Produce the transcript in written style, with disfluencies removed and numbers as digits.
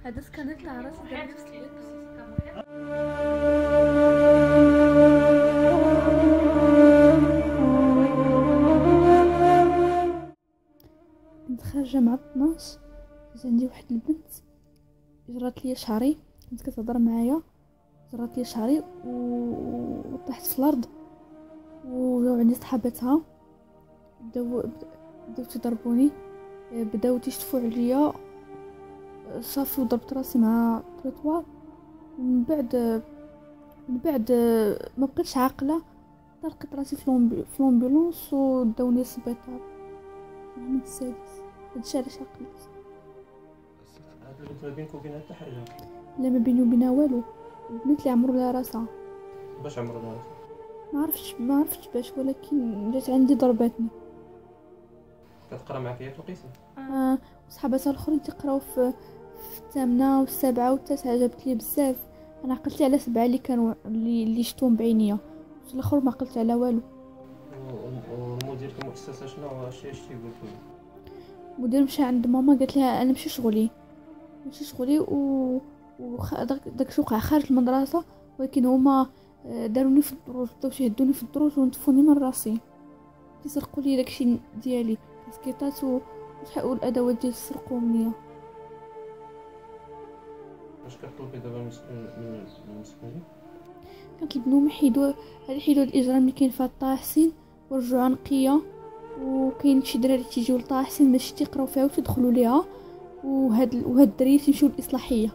هذا سكانات تاع راسي دارني في الصبيط. كنت خارجه مع 12 عندي واحد البنت جرات لي شعري، كنت كتهضر معايا جرات لي شعري وطحت في الارض، وجاو عندي صحاباتها بداو تضربوني، بداو تيشتفوا عليا صافي، وضربت راسي مع التروطوار. من بعد ما بقيتش عاقله، لقيت راسي في لومبيلونس وداوني للسبيطار من السادس. هادشي علاش عقلت. هذا ما بينك وبينها حتى حاجه؟ لا، ما بيني وبينها والو. البنت اللي عمرو لها راسها. باش عمرو لها راسها؟ ما عرفتش باش، ولكن جات عندي ضرباتني. كتقرا معاك هي في القسم؟ وصحاباتها الاخرين تيقراو في الثامنه والسابعه والتاسعه. جابت لي بزاف. انا عقلت على 7 اللي كانوا اللي شفتهم بعينيا، الاخر ما عقلت على والو. والمدير في المؤسسه شنو اش تيقول لك؟ المدير مشى عند ماما، قالت لها انا ماشي شغلي داك الشيء وقع خارج المدرسه، ولكن هما داروني في الدروج، بداو يهدوني في الدروج ونتفوني من راسي، تيسرقوا لي داكشي ديالي، كاسكيطات والادوات ديال تسرقوهم ليا. واش كطلبي دابا من المسؤولين؟ كنطلب منهم يحيدوا الاجرام اللي كاين في طه حسين ورجعوها نقيه. وكاين شي دراري تيجيو لطه حسين باش تيقراو فيها وتدخلوا ليها، وهاد الدراري تيمشيو للاصلاحيه.